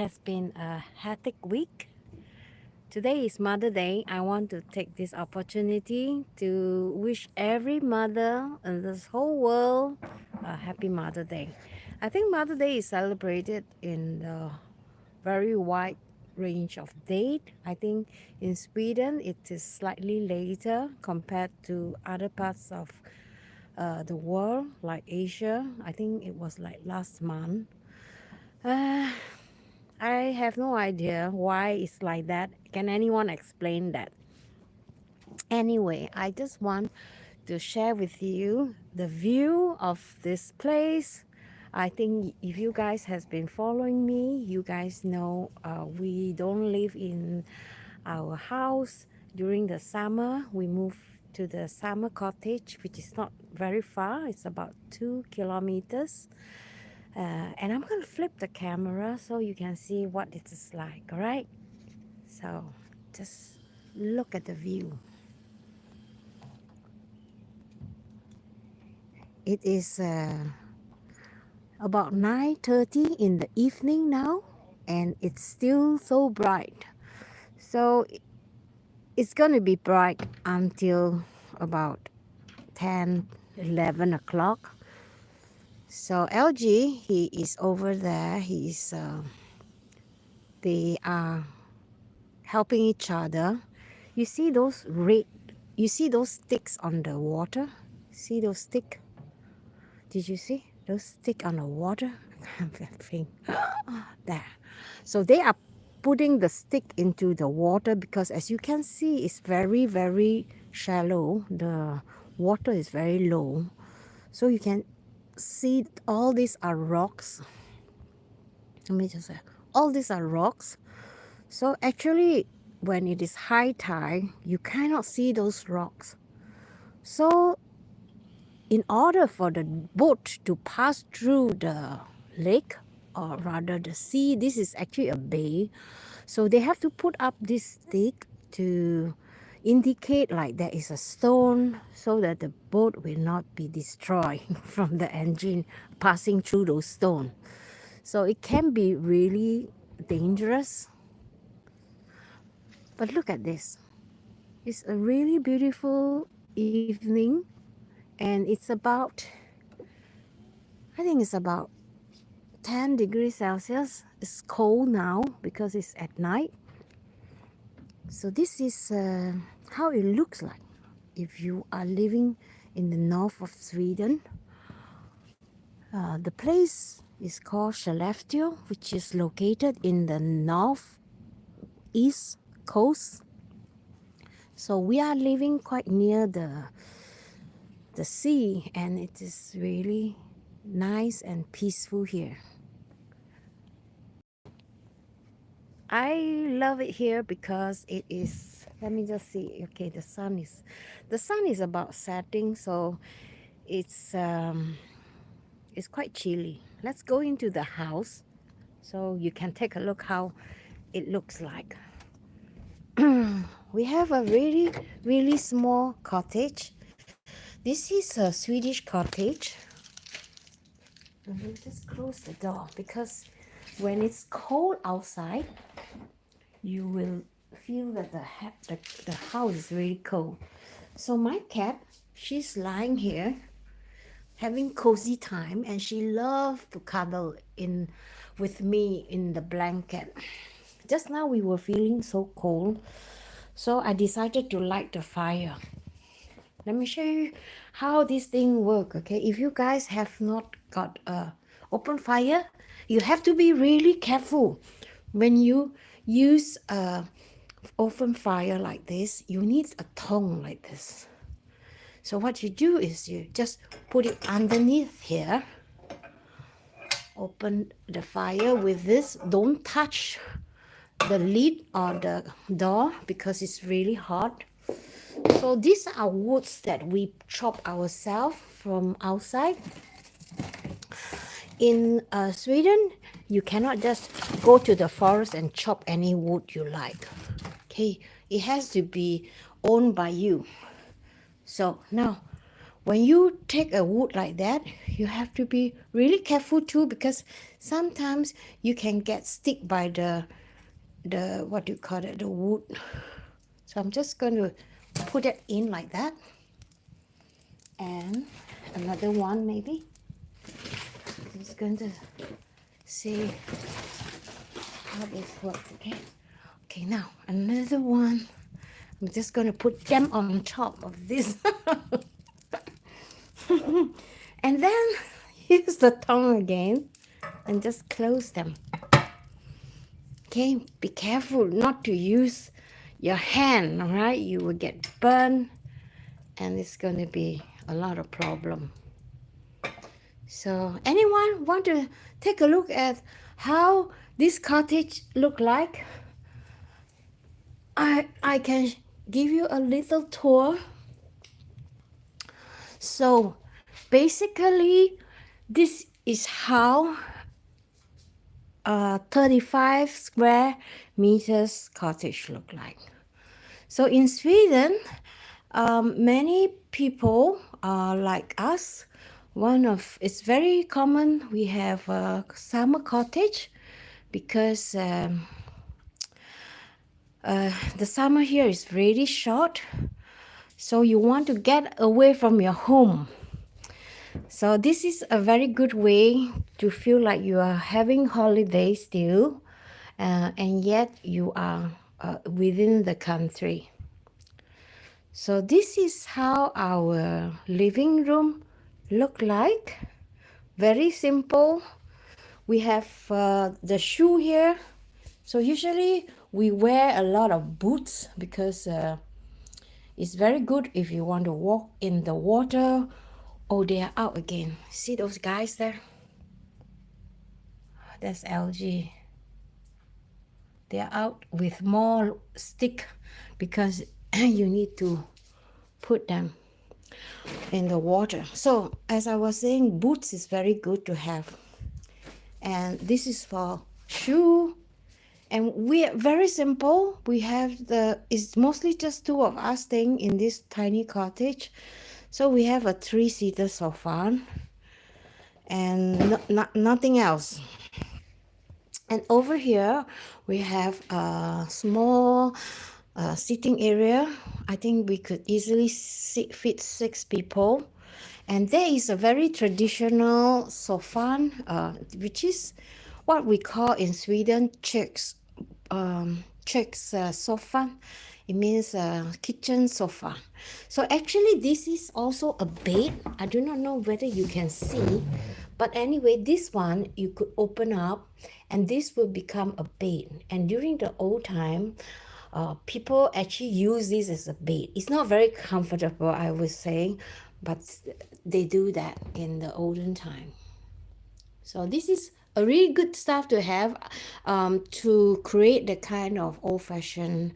has been a hectic week. Today is Mother Day. I want to take this opportunity to wish every mother in this whole world a happy Mother Day. I think Mother Day is celebrated in a very wide range of date. I think in Sweden it is slightly later compared to other parts of the world like Asia. I think it was like last month. Uh, I have no idea why it's like that. Can anyone explain that? Anyway, I just want to share with you the view of this place. I think if you guys has been following me, you guys know we don't live in our house during the summer. We move to the summer cottage, which is not very far. It's about 2 kilometers. And I'm gonna flip the camera so you can see what it is like, all right? So just look at the view. It is about 9:30 in the evening now, and it's still so bright. So it's gonna be bright until about 10, 11 o'clock. So LG, he is over there. They are helping each other. You see those sticks on the water? See those sticks? Did you see those sticks on the water? There. So they are putting the stick into the water because as you can see, it's very, very shallow. The water is very low. So you can see all these are rocks. Let me just say, all these are rocks. So actually, when it is high tide, you cannot see those rocks. So in order for the boat to pass through the lake, or rather the sea, this is actually a bay. So they have to put up this stick to indicate like there is a stone so that the boat will not be destroyed from the engine passing through those stones. So it can be really dangerous. But look at this. It's a really beautiful evening, and it's about, I think it's about 10 degrees Celsius. It's cold now because it's at night. So this is how it looks like if you are living in the north of Sweden. The place is called Skellefteå, which is located in the northeast coast. So we are living quite near the sea, and it is really nice and peaceful here. I love it here because it is, let me just see, okay, the sun is about setting, so it's quite chilly. Let's go into the house so you can take a look how it looks like. We have a really, really small cottage. This is a Swedish cottage. Let me just close the door because when it's cold outside, you will feel that the house is really cold. So my cat, she's lying here having cozy time, and she loves to cuddle in with me in the blanket. Just now we were feeling so cold, so I decided to light the fire. Let me show you how this thing works, okay? If you guys have not got a open fire, you have to be really careful. When you use a open fire like this, you need a tongue like this. So what you do is you just put it underneath here. Open the fire with this. Don't touch the lid or the door because it's really hot. So these are woods that we chop ourselves from outside. In Sweden, you cannot just go to the forest and chop any wood you like. Okay, it has to be owned by you. So now when you take a wood like that, you have to be really careful too, because sometimes you can get stick by the what do you call it, the wood. So I'm just going to put it in like that, and another one maybe. I'm just going to see how this works. Okay, now another one. I'm just going to put them on top of this. And then use the tongue again and just close them. Okay, be careful not to use your hand, all right? You will get burned and it's going to be a lot of problem. So anyone want to take a look at how this cottage look like? I can give you a little tour. So basically, this is how a 35 square meters cottage look like. So in Sweden, many people like us. It's very common. We have a summer cottage because the summer here is really short. So you want to get away from your home. So this is a very good way to feel like you are having holiday still, and yet you are within the country. So this is how our living room look like. Very simple. We have the shoe here. So usually we wear a lot of boots because it's very good if you want to walk in the water. Oh, they are out again. See those guys there? That's algae. They are out with more stick because you need to put them in the water. So as I was saying, boots is very good to have. And this is for shoe. And we are very simple. We have it's mostly just two of us staying in this tiny cottage. So we have a 3-seater sofa and nothing else. And over here, we have a small sitting area. I think we could easily fit 6 people. And there is a very traditional sofa, which is what we call in Sweden sofa. It means kitchen sofa. So actually this is also a bed. I do not know whether you can see, but anyway, this one you could open up and this will become a bed. And during the old time, people actually use this as a bed. It's not very comfortable, I would say, but they do that in the olden time. So this is a really good stuff to have to create the kind of old-fashioned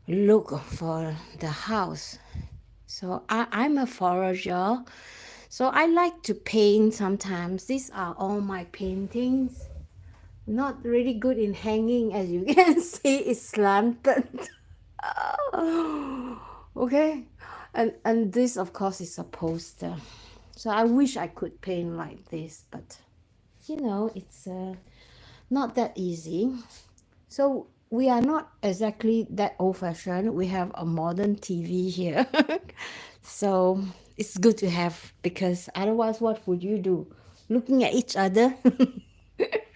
look for the house. So I'm a forager, so I like to paint sometimes. These are all my paintings. Not really good in hanging, as you can see, it's slanted. Okay, and this of course is a poster. So I wish I could paint like this, but you know, it's not that easy. So we are not exactly that old-fashioned. We have a modern TV here. So it's good to have, because otherwise what would you do? Looking at each other?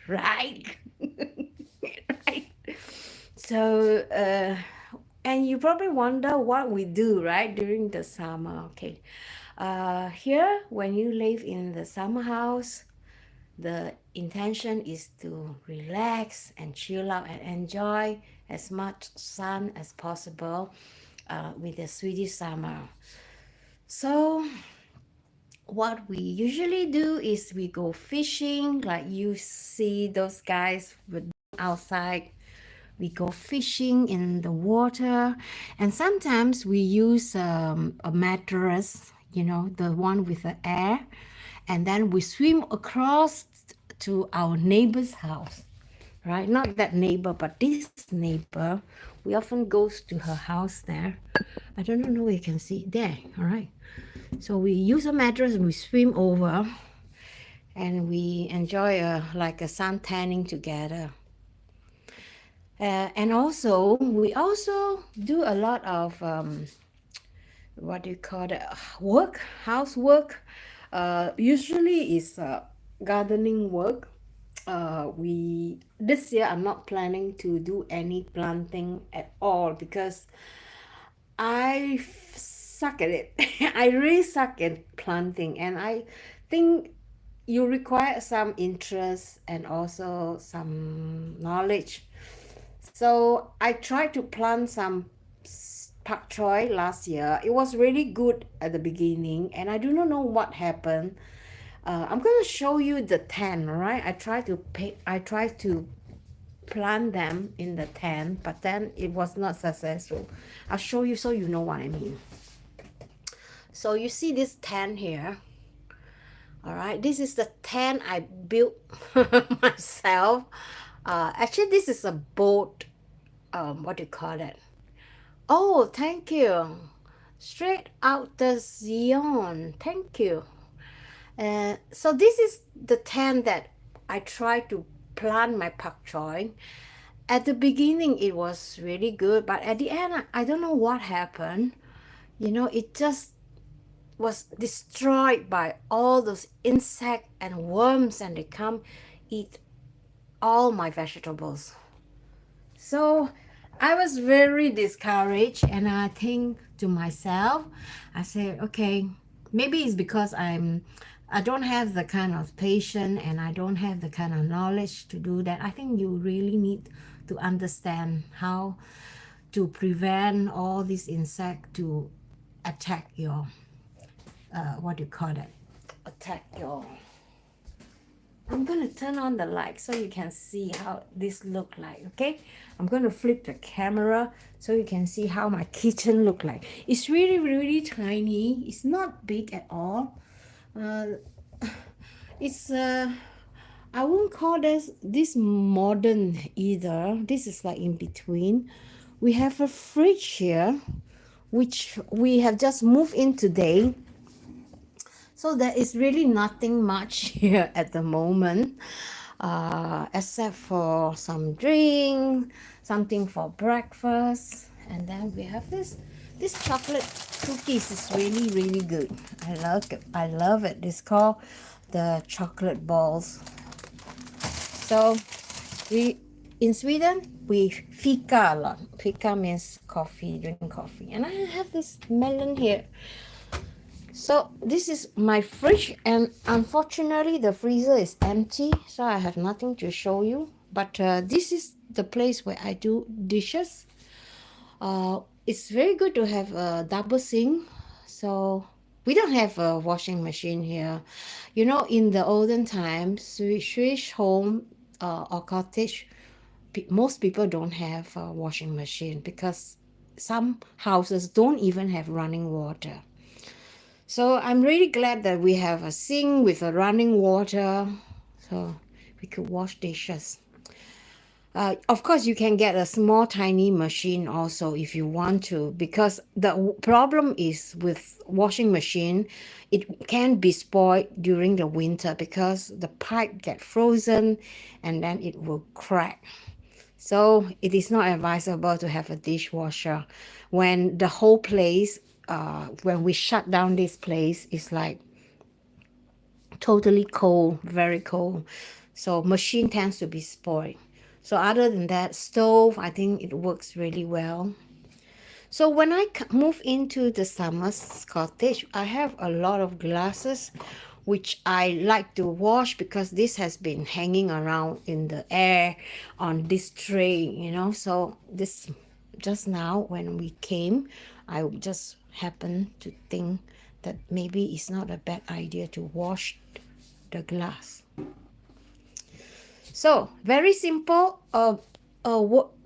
Right. Right. So and you probably wonder what we do, right, during the summer. Okay, here when you live in the summer house, the intention is to relax and chill out and enjoy as much sun as possible with the Swedish summer. So what we usually do is we go fishing, like you see those guys with outside. We go fishing in the water, and sometimes we use a mattress, you know, the one with the air, and then we swim across to our neighbor's house, right? Not that neighbor, but this neighbor. We often goes to her house there. I don't know if you can see there. All right. So we use a mattress and we swim over, and we enjoy like a sun tanning together. And also, we also do a lot of what do you call it? Work, housework. Usually is gardening work. We this year I'm not planning to do any planting at all because suck at it. I really suck at planting, and I think you require some interest and also some knowledge. So I tried to plant some pak choy last year. It was really good at the beginning, and I do not know what happened. I'm going to show you the tent, right? I tried to plant them in the tent, but then it was not successful. I'll show you so you know what I mean. So you see this tent here. All right, this is the tent I built myself. Actually, this is a boat. What do you call it? Oh, thank you. Straight out the Zion. Thank you. So this is the tent that I tried to plant my pak choy. At the beginning, it was really good, but at the end, I don't know what happened. You know, it just was destroyed by all those insects and worms, and they come eat all my vegetables. So I was very discouraged, and I think to myself, I said, okay, maybe it's because I don't have the kind of patience and I don't have the kind of knowledge to do that. I think you really need to understand how to prevent all these insects to attack your what do you call it? Attack your. I'm gonna turn on the light so you can see how this look like. Okay, I'm gonna flip the camera so you can see how my kitchen look like. It's really really tiny. It's not big at all. Uh, it's I won't call this modern either. This is like in between. We have a fridge here, which we have just moved in today. So there is really nothing much here at the moment, except for some drink, something for breakfast, and then we have this chocolate cookies is really really good. I love it. I love it. It's called the chocolate balls. So we in Sweden we fika a lot. Fika means coffee, drink coffee, and I have this melon here. So this is my fridge, and unfortunately the freezer is empty, so I have nothing to show you. But this is the place where I do dishes. It's very good to have a double sink. So we don't have a washing machine here. You know, in the olden times, Swedish home or cottage, most people don't have a washing machine because some houses don't even have running water. So I'm really glad that we have a sink with a running water, so we could wash dishes. Of course, you can get a small, tiny machine also if you want to, because the problem is with washing machine, it can be spoiled during the winter because the pipe get frozen and then it will crack. So it is not advisable to have a dishwasher when the whole place, when we shut down this place, is like totally cold, very cold. So machine tends to be spoiled. So other than that, stove, I think it works really well. So when I move into the summer's cottage, I have a lot of glasses which I like to wash because this has been hanging around in the air on this tray, you know. So this just now when we came, I just happened to think that maybe it's not a bad idea to wash the glass. So very simple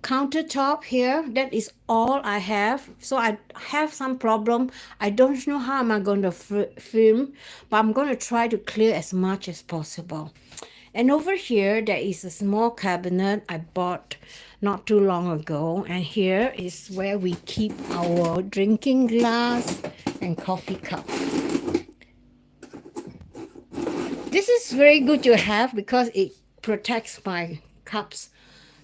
countertop here. That is all I have. So I have some problem. I don't know how am I going to film, but I'm going to try to clear as much as possible. And over here, there is a small cabinet I bought not too long ago. And here is where we keep our drinking glass and coffee cup. This is very good to have because it protects my cups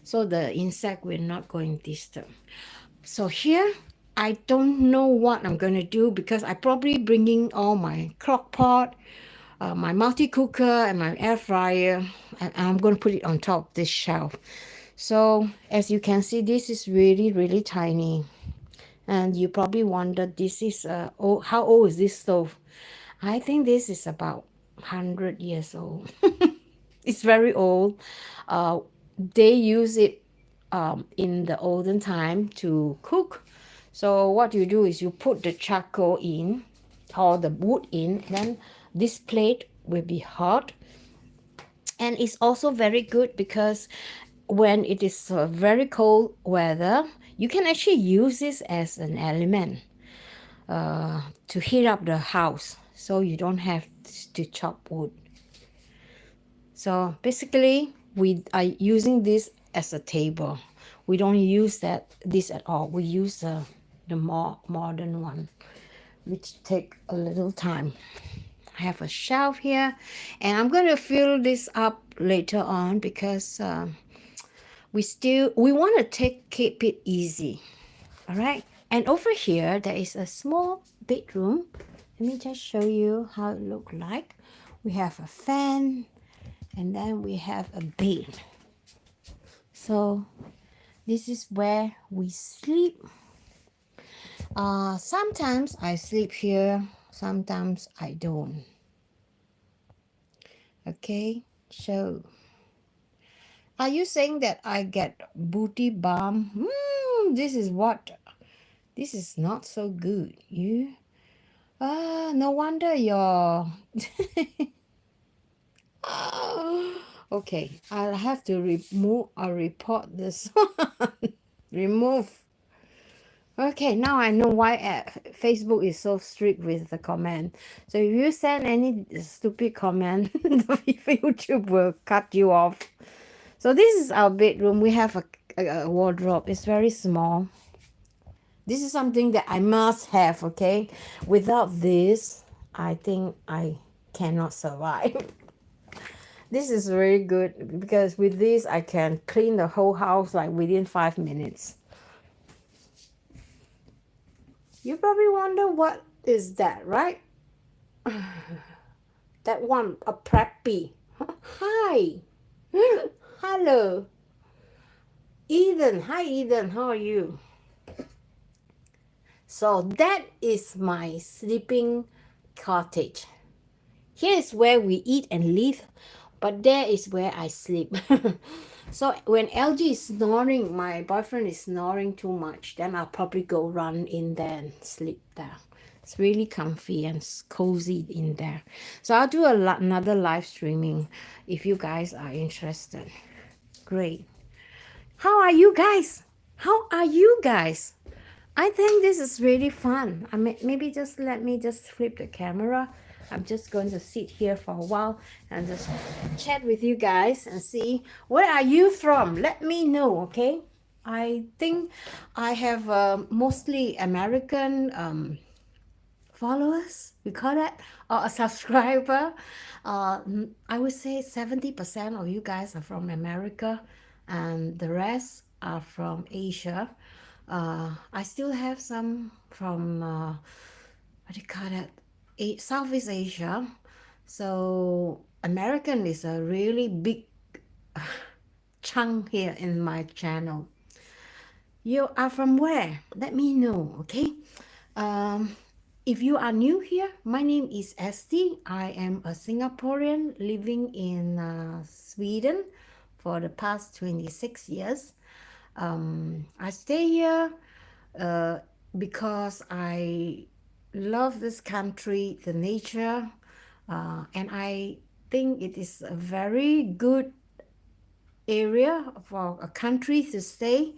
so the insect will not go and disturb. So here, I don't know what I'm going to do because I probably bringing all my crock pot, my multi cooker and my air fryer, and I'm going to put it on top of this shelf. So as you can see, this is really, really tiny. And you probably wonder, this is how old is this stove? I think this is about 100 years old. It's very old. They use it in the olden time to cook. So what you do is you put the charcoal in or the wood in, then this plate will be hot. And it's also very good because when it is very cold weather, you can actually use this as an element to heat up the house, so you don't have to chop wood. So basically, we are using this as a table. We don't use this at all. We use the more modern one, which take a little time. I have a shelf here, and I'm going to fill this up later on because we want to keep it easy. All right. And over here, there is a small bedroom. Let me just show you how it look like. We have a fan, and then we have a bed. So this is where we sleep. Sometimes I sleep here, sometimes I don't. Okay, so are you saying that I get booty balm? This is not so good. No wonder your okay, I'll have to remove or report this one. Remove. Okay, now I know why Facebook is so strict with the comment. So if you send any stupid comment, YouTube will cut you off. So this is our bedroom. We have a wardrobe. It's very small. This is something that I must have, okay? Without this, I think I cannot survive. This is very good because with this, I can clean the whole house like within 5 minutes. You probably wonder what is that, right? That one, a preppy. Hi. Hello. Eden. Hi, Eden. How are you? So that is my sleeping cottage. Here is where we eat and live, but there is where I sleep. So when LG is snoring, my boyfriend is snoring too much, then I'll probably go run in there and sleep there. It's really comfy and cozy in there. So I'll do another live streaming if you guys are interested. Great. How are you guys? How are you guys? I think this is really fun. Maybe just let me just flip the camera. I'm just going to sit here for a while and just chat with you guys and see where are you from. Let me know, okay? I think I have mostly American followers, we call that, or a subscriber. I would say 70% of you guys are from America and the rest are from Asia. I still have some from what do you call that, Southeast Asia. So American is a really big chunk here in my channel. You are from where? Let me know, okay? If you are new here, my name is Esti. I am a Singaporean living in Sweden for the past 26 years. I stay here because I love this country, the nature, and I think it is a very good area for a country to stay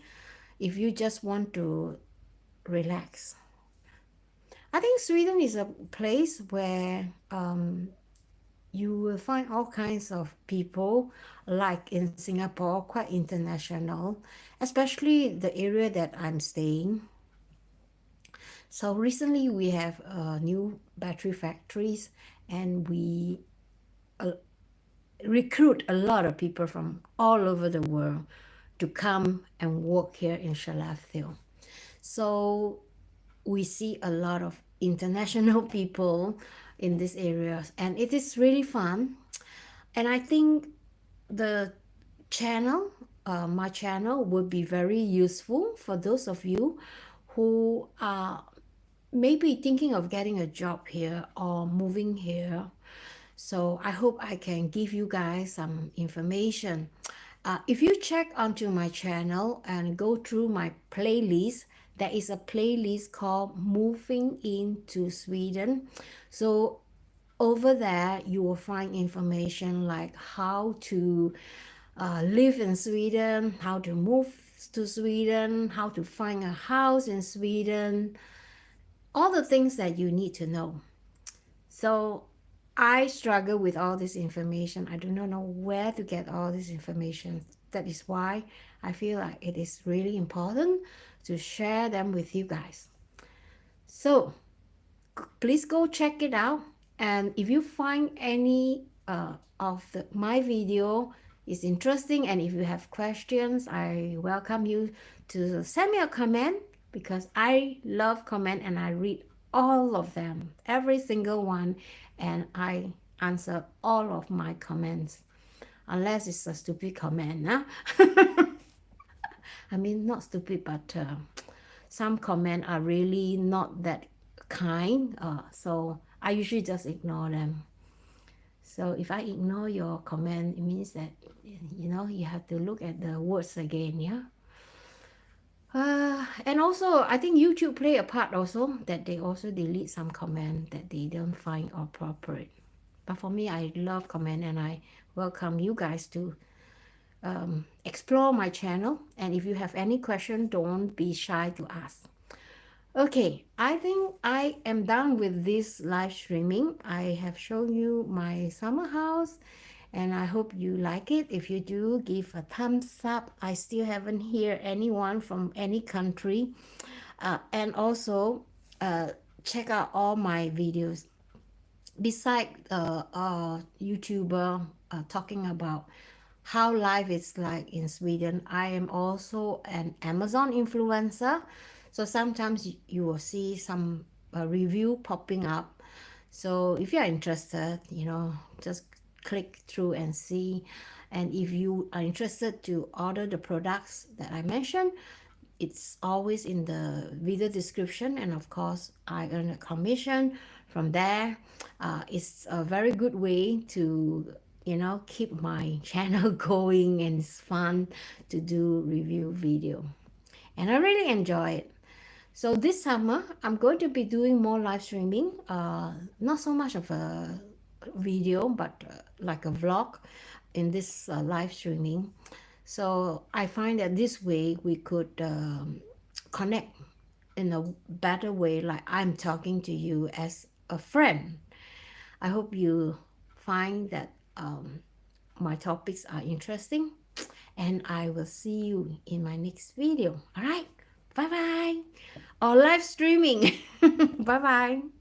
if you just want to relax. I think Sweden is a place where you will find all kinds of people, like in Singapore, quite international, especially the area that I'm staying. So recently we have new battery factories, and we recruit a lot of people from all over the world to come and work here in Shalafdale. So we see a lot of international people in this area, and it is really fun. And I think the channel, my channel, would be very useful for those of you who are maybe thinking of getting a job here or moving here. So I hope I can give you guys some information. If you check onto my channel and go through my playlist, there is a playlist called Moving into Sweden. So over there, you will find information like how to live in Sweden, how to move to Sweden, how to find a house in Sweden, all the things that you need to know. So I struggle with all this information. I do not know where to get all this information. That is why I feel like it is really important to share them with you guys. So please go check it out. And if you find any my video is interesting, and if you have questions, I welcome you to send me a comment, because I love comment and I read all of them, every single one, and I answer all of my comments, unless it's a stupid comment. Huh? I mean, not stupid, but some comments are really not that kind. So I usually just ignore them. So if I ignore your comment, it means that you have to look at the words again. Yeah. And also, I think YouTube play a part also, that they also delete some comment that they don't find appropriate. But for me, I love comment, and I welcome you guys to explore my channel. And if you have any question, don't be shy to ask. Okay, I think I am done with this live streaming. I have shown you my summer house, and I hope you like it. If you do, give a thumbs up. I still haven't heard anyone from any country. And also, check out all my videos. Besides YouTuber talking about how life is like in Sweden, I am also an Amazon influencer. So sometimes you will see some review popping up. So if you're interested, just click through and see. And if you are interested to order the products that I mentioned, it's always in the video description. And of course, I earn a commission from there. It's a very good way to keep my channel going, and it's fun to do review video, and I really enjoy it. So this summer I'm going to be doing more live streaming, not so much of a video, but like a vlog in this live streaming. So I find that this way we could connect in a better way, like I'm talking to you as a friend. I hope you find that my topics are interesting, and I will see you in my next video. All right, bye bye, or live streaming. Bye bye.